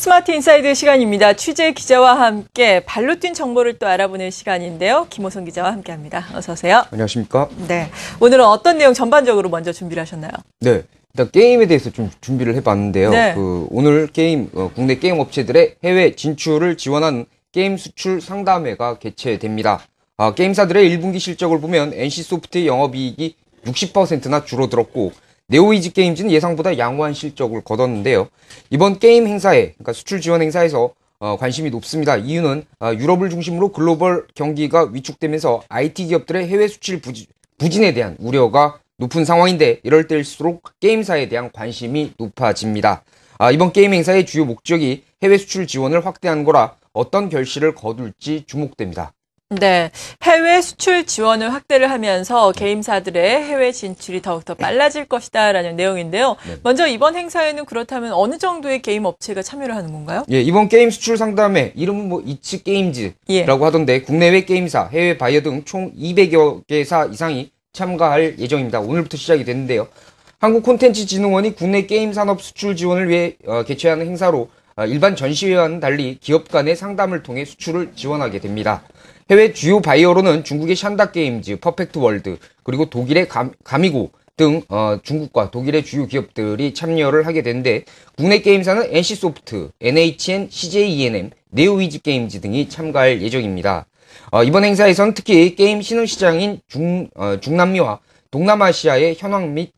스마트 인사이드 시간입니다. 취재 기자와 함께 발로 뛴 정보를 또 알아보는 시간인데요. 김호선 기자와 함께합니다. 어서 오세요. 안녕하십니까? 네, 오늘은 어떤 내용 전반적으로 먼저 준비를 하셨나요? 네, 일단 게임에 대해서 좀 준비를 해봤는데요. 네. 오늘 국내 게임 업체들의 해외 진출을 지원하는 게임 수출 상담회가 개최됩니다. 게임사들의 1분기 실적을 보면 NC소프트의 영업이익이 60%나 줄어들었고 네오이즈 게임즈는 예상보다 양호한 실적을 거뒀는데요. 이번 게임 행사에, 그러니까 수출 지원 행사에서 관심이 높습니다. 이유는 유럽을 중심으로 글로벌 경기가 위축되면서 IT 기업들의 해외 수출 부진에 대한 우려가 높은 상황인데 이럴 때일수록 게임사에 대한 관심이 높아집니다. 이번 게임 행사의 주요 목적이 해외 수출 지원을 확대하는 거라 어떤 결실을 거둘지 주목됩니다. 네, 해외 수출 지원을 확대를 하면서 게임사들의 해외 진출이 더욱더 빨라질 것이다라는 내용인데요. 네. 먼저 이번 행사에는 그렇다면 어느 정도의 게임 업체가 참여를 하는 건가요? 예, 이번 게임 수출 상담회 이름은 이츠 게임즈라고 하던데 국내외 게임사, 해외 바이어 등 총 200여 개사 이상이 참가할 예정입니다. 오늘부터 시작이 됐는데요. 한국콘텐츠진흥원이 국내 게임 산업 수출 지원을 위해 개최하는 행사로 일반 전시회와는 달리 기업 간의 상담을 통해 수출을 지원하게 됩니다. 해외 주요 바이어로는 중국의 샨다 게임즈, 퍼펙트 월드, 그리고 독일의 가미고 등 중국과 독일의 주요 기업들이 참여를 하게 되는데 국내 게임사는 NC소프트, NHN, CJENM, 네오이즈 게임즈 등이 참가할 예정입니다. 이번 행사에서는 특히 게임 신흥시장인 중남미와 동남아시아의 현황 및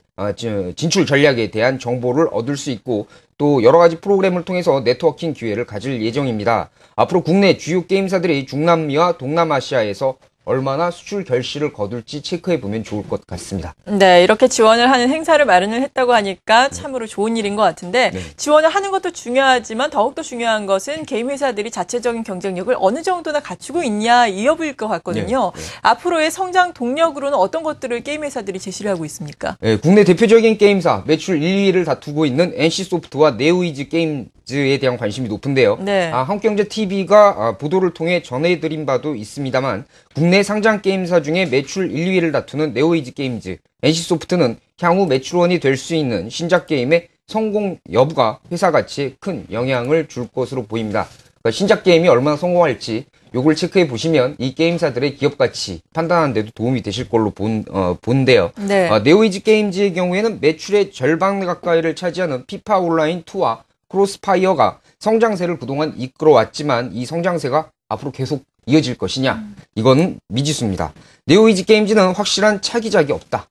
진출 전략에 대한 정보를 얻을 수 있고 또 여러 가지 프로그램을 통해서 네트워킹 기회를 가질 예정입니다. 앞으로 국내 주요 게임사들이 중남미와 동남아시아에서 얼마나 수출 결실을 거둘지 체크해보면 좋을 것 같습니다. 네, 이렇게 지원을 하는 행사를 마련을 했다고 하니까 참으로 좋은 일인 것 같은데 지원을 하는 것도 중요하지만 더욱더 중요한 것은 게임 회사들이 자체적인 경쟁력을 어느 정도나 갖추고 있냐 이 여부일 것 같거든요. 앞으로의 성장 동력으로는 어떤 것들을 게임 회사들이 제시를 하고 있습니까? 네, 국내 대표적인 게임사 매출 1, 2위를 다투고 있는 NC소프트와 네오이즈 게임즈에 대한 관심이 높은데요. 한국경제TV가 보도를 통해 전해드린 바도 있습니다만 국내 상장 게임사 중에 매출 1, 2위를 다투는 네오이즈 게임즈, NC소프트는 향후 매출원이 될 수 있는 신작 게임의 성공 여부가 회사 가치에 큰 영향을 줄 것으로 보입니다. 그러니까 신작 게임이 얼마나 성공할지 요걸 체크해 보시면 이 게임사들의 기업 가치 판단하는 데도 도움이 되실 걸로 본데요. 네오이즈 게임즈의 경우에는 매출의 절반 가까이를 차지하는 피파 온라인 2와 크로스파이어가 성장세를 그동안 이끌어왔지만 이 성장세가 앞으로 계속 이어질 것이냐? 이거는 미지수입니다. 네오이즈 게임즈는 확실한 차기작이 없다.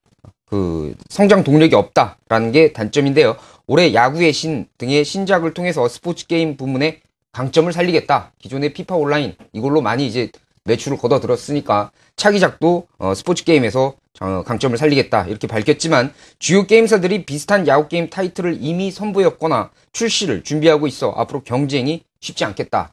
성장 동력이 없다라는 게 단점인데요. 올해 야구의 신 등의 신작을 통해서 스포츠 게임 부문의 강점을 살리겠다. 기존의 피파 온라인 이걸로 많이 이제 매출을 거둬들었으니까 차기작도 스포츠 게임에서 강점을 살리겠다 이렇게 밝혔지만 주요 게임사들이 비슷한 야구 게임 타이틀을 이미 선보였거나 출시를 준비하고 있어 앞으로 경쟁이 쉽지 않겠다.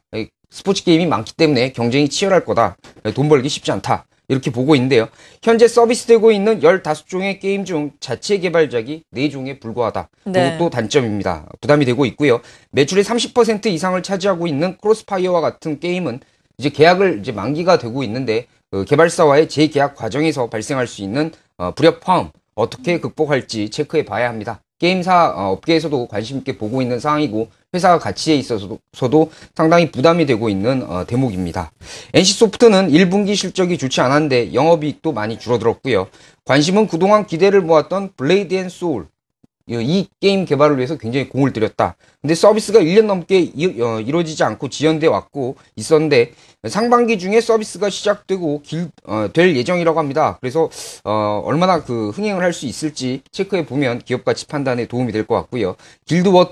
스포츠 게임이 많기 때문에 경쟁이 치열할 거다. 돈 벌기 쉽지 않다. 이렇게 보고 있는데요. 현재 서비스되고 있는 15종의 게임 중 자체 개발작이 4종에 불과하다. 이것도 단점입니다. 부담이 되고 있고요. 매출의 30% 이상을 차지하고 있는 크로스파이어와 같은 게임은 이제 계약을 이제 만기가 되고 있는데 개발사와의 재계약 과정에서 발생할 수 있는 불협화음 어떻게 극복할지 체크해 봐야 합니다. 게임사 업계에서도 관심 있게 보고 있는 사항이고 회사 가치에 있어서도 상당히 부담이 되고 있는 대목입니다. NC소프트는 1분기 실적이 좋지 않았는데 영업이익도 많이 줄어들었고요. 관심은 그동안 기대를 모았던 블레이드 앤 소울 이 게임 개발을 위해서 굉장히 공을 들였다. 근데 서비스가 1년 넘게 이루어지지 않고 지연돼 왔고 있었는데 상반기 중에 서비스가 시작되고 될 예정이라고 합니다. 그래서 얼마나 흥행을 할 수 있을지 체크해 보면 기업 가치 판단에 도움이 될 것 같고요. 길드워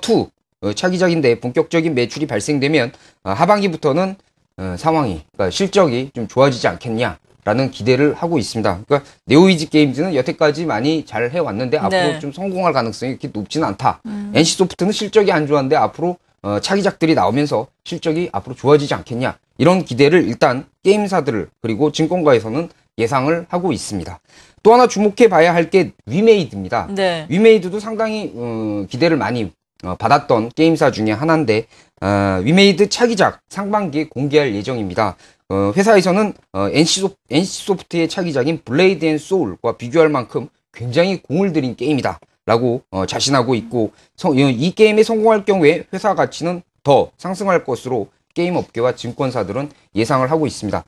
2 차기작인데 본격적인 매출이 발생되면 하반기부터는 그러니까 실적이 좀 좋아지지 않겠냐. 라는 기대를 하고 있습니다. 그러니까 네오이즈 게임즈는 여태까지 많이 잘 해왔는데 앞으로 좀 성공할 가능성이 그렇게 높지는 않다. NC소프트는 실적이 안 좋았는데 앞으로 차기작들이 나오면서 실적이 앞으로 좋아지지 않겠냐. 이런 기대를 일단 게임사들 그리고 증권가에서는 예상을 하고 있습니다. 또 하나 주목해 봐야 할 게 위메이드입니다. 위메이드도 상당히 기대를 많이 받았던 게임사 중에 하나인데 위메이드 차기작 상반기에 공개할 예정입니다. 회사에서는 NC소프트의 차기작인 블레이드 앤 소울과 비교할 만큼 굉장히 공을 들인 게임이다 라고 자신하고 있고 이 게임에 성공할 경우에 회사 가치는 더 상승할 것으로 게임 업계와 증권사들은 예상을 하고 있습니다.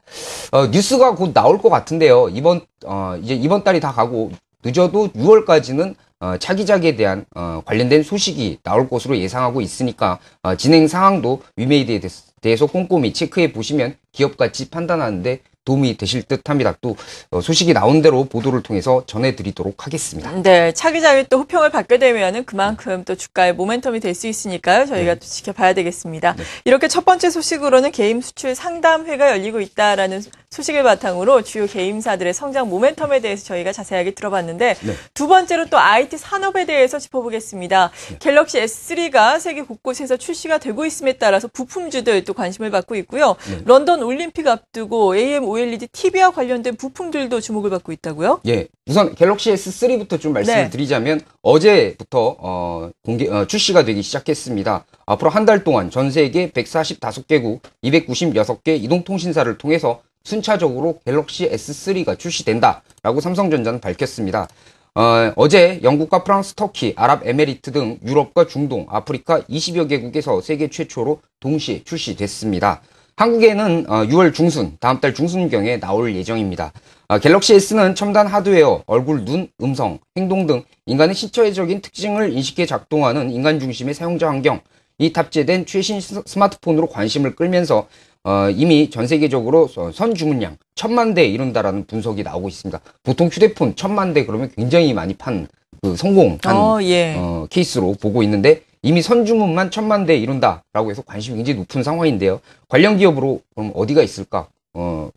뉴스가 곧 나올 것 같은데요. 이제 이번 달이 다 가고 늦어도 6월까지는 차기작에 대한 관련된 소식이 나올 것으로 예상하고 있으니까 진행 상황도 위메이드에 대해서 꼼꼼히 체크해 보시면 기업가치 판단하는데 도움이 되실 듯 합니다. 또 소식이 나온 대로 보도를 통해서 전해드리도록 하겠습니다. 네, 차기작이 또 호평을 받게 되면은 그만큼 또 주가의 모멘텀이 될 수 있으니까요. 저희가 또 지켜봐야 되겠습니다. 이렇게 첫 번째 소식으로는 게임 수출 상담회가 열리고 있다라는 소식을 바탕으로 주요 게임사들의 성장 모멘텀에 대해서 저희가 자세하게 들어봤는데 두 번째로 또 IT 산업에 대해서 짚어보겠습니다. 갤럭시 S3가 세계 곳곳에서 출시가 되고 있음에 따라서 부품주들 또 관심을 받고 있고요. 런던 올림픽 앞두고 OLED TV와 관련된 부품들도 주목을 받고 있다고요? 예, 우선 갤럭시 S3부터 좀 말씀을 드리자면 어제부터 출시가 되기 시작했습니다. 앞으로 한 달 동안 전 세계 145개국 296개 이동통신사를 통해서 순차적으로 갤럭시 S3가 출시된다라고 삼성전자는 밝혔습니다. 어제 영국과 프랑스, 터키, 아랍에미리트 등 유럽과 중동, 아프리카 20여 개국에서 세계 최초로 동시에 출시됐습니다. 한국에는 6월 중순, 다음 달 중순경에 나올 예정입니다. 갤럭시 S는 첨단 하드웨어, 얼굴, 눈, 음성, 행동 등 인간의 신체적인 특징을 인식해 작동하는 인간 중심의 사용자 환경이 탑재된 최신 스마트폰으로 관심을 끌면서 이미 전 세계적으로 선 주문량 1000만 대에 이른다라는 분석이 나오고 있습니다. 보통 휴대폰 1000만 대 그러면 굉장히 많이 판 성공한 케이스로 보고 있는데 이미 선주문만 1000만 대에 이룬다라고 해서 관심이 굉장히 높은 상황인데요. 관련 기업으로 그럼 어디가 있을까?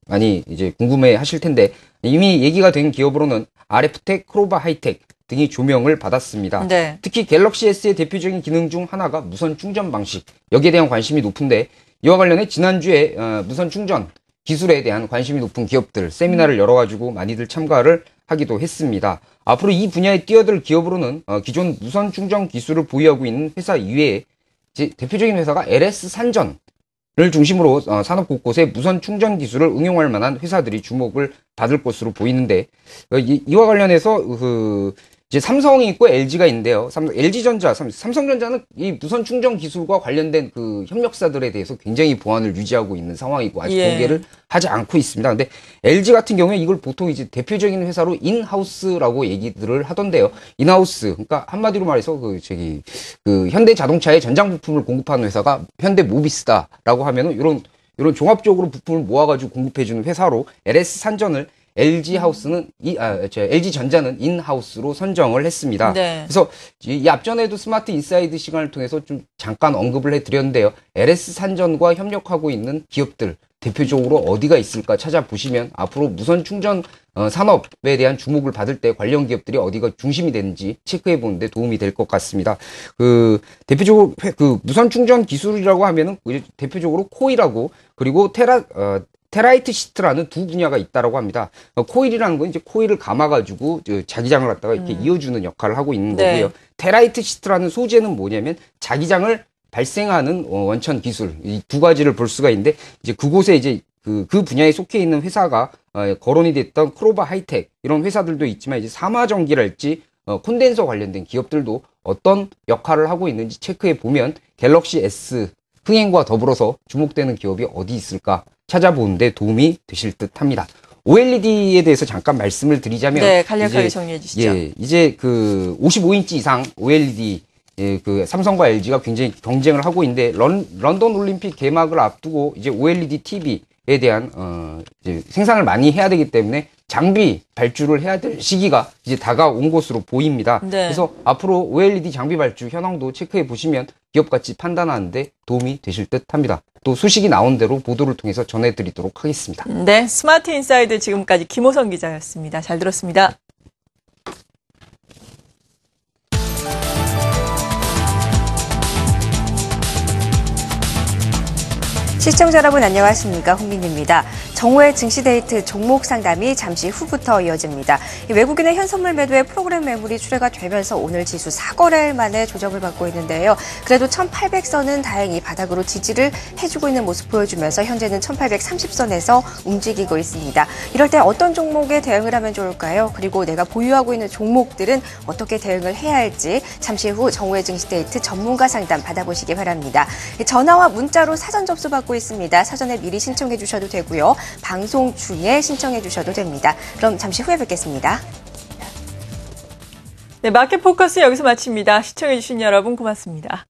많이 이제 궁금해 하실 텐데 이미 얘기가 된 기업으로는 RF텍, 크로바 하이텍 등이 조명을 받았습니다. 특히 갤럭시 S의 대표적인 기능 중 하나가 무선 충전 방식. 여기에 대한 관심이 높은데 이와 관련해 지난주에 무선 충전 기술에 대한 관심이 높은 기업들 세미나를 열어가지고 많이들 참가를 하기도 했습니다. 앞으로 이 분야에 뛰어들 기업으로는 기존 무선 충전 기술을 보유하고 있는 회사 이외에 대표적인 회사가 LS 산전을 중심으로 산업 곳곳에 무선 충전 기술을 응용할 만한 회사들이 주목을 받을 것으로 보이는데 이와 관련해서 이제 삼성이 있고 LG가 있는데요. 삼성전자는 이 무선 충전 기술과 관련된 그 협력사들에 대해서 굉장히 보안을 유지하고 있는 상황이고 아직 공개를 하지 않고 있습니다. 근데 LG 같은 경우에 이걸 보통 이제 대표적인 회사로 인하우스라고 얘기들을 하던데요. 인하우스, 그러니까 한마디로 말해서 그 현대 자동차의 전장 부품을 공급하는 회사가 현대 모비스다라고 하면은 이런 종합적으로 부품을 모아가지고 공급해주는 회사로 LS 산전을 LG 전자는 인하우스로 선정을 했습니다. 그래서 이 앞전에도 스마트 인사이드 시간을 통해서 좀 잠깐 언급을 해드렸는데요. LS 산전과 협력하고 있는 기업들 대표적으로 어디가 있을까 찾아보시면 앞으로 무선 충전 산업에 대한 주목을 받을 때 관련 기업들이 어디가 중심이 되는지 체크해 보는데 도움이 될 것 같습니다. 대표적으로 무선 충전 기술이라고 하면은 대표적으로 코일하고 그리고 테라이트 시트라는 두 분야가 있다라고 합니다. 코일이라는 건 이제 코일을 감아가지고 자기장을 갖다가 이렇게 이어주는 역할을 하고 있는 거고요. 테라이트 시트라는 소재는 뭐냐면 자기장을 발생하는 원천 기술 이 두 가지를 볼 수가 있는데 이제 그곳에 이제 그 분야에 속해 있는 회사가 거론이 됐던 크로바 하이텍 이런 회사들도 있지만 이제 삼화전기랄지 콘덴서 관련된 기업들도 어떤 역할을 하고 있는지 체크해 보면 갤럭시 S 흥행과 더불어서 주목되는 기업이 어디 있을까 찾아보는데 도움이 되실 듯 합니다. OLED에 대해서 잠깐 말씀을 드리자면. 네, 간략하게 정리해 주시죠. 이제 55인치 이상 OLED, 삼성과 LG가 굉장히 경쟁을 하고 있는데, 런던 올림픽 개막을 앞두고 이제 OLED TV에 대한, 이제 생산을 많이 해야 되기 때문에 장비 발주를 해야 될 시기가 이제 다가온 것으로 보입니다. 그래서 앞으로 OLED 장비 발주 현황도 체크해 보시면 기업 가치 판단하는데 도움이 되실 듯 합니다. 또 소식이 나온 대로 보도를 통해서 전해드리도록 하겠습니다. 네, 스마트 인사이드 지금까지 김호선 기자였습니다. 잘 들었습니다. 시청자 여러분 안녕하십니까, 홍민입니다. 정오의 증시데이트 종목 상담이 잠시 후부터 이어집니다. 외국인의 현선물 매도에 프로그램 매물이 출회가 되면서 오늘 지수 4거래일 만에 조정을 받고 있는데요. 그래도 1800선은 다행히 바닥으로 지지를 해주고 있는 모습 보여주면서 현재는 1830선에서 움직이고 있습니다. 이럴 때 어떤 종목에 대응을 하면 좋을까요? 그리고 내가 보유하고 있는 종목들은 어떻게 대응을 해야 할지 잠시 후 정오의 증시데이트 전문가 상담 받아보시기 바랍니다. 전화와 문자로 사전 접수 받고 있습니다. 사전에 미리 신청해 주셔도 되고요. 방송 중에 신청해 주셔도 됩니다. 그럼 잠시 후에 뵙겠습니다. 네, 마켓 포커스 여기서 마칩니다. 시청해 주신 여러분 고맙습니다.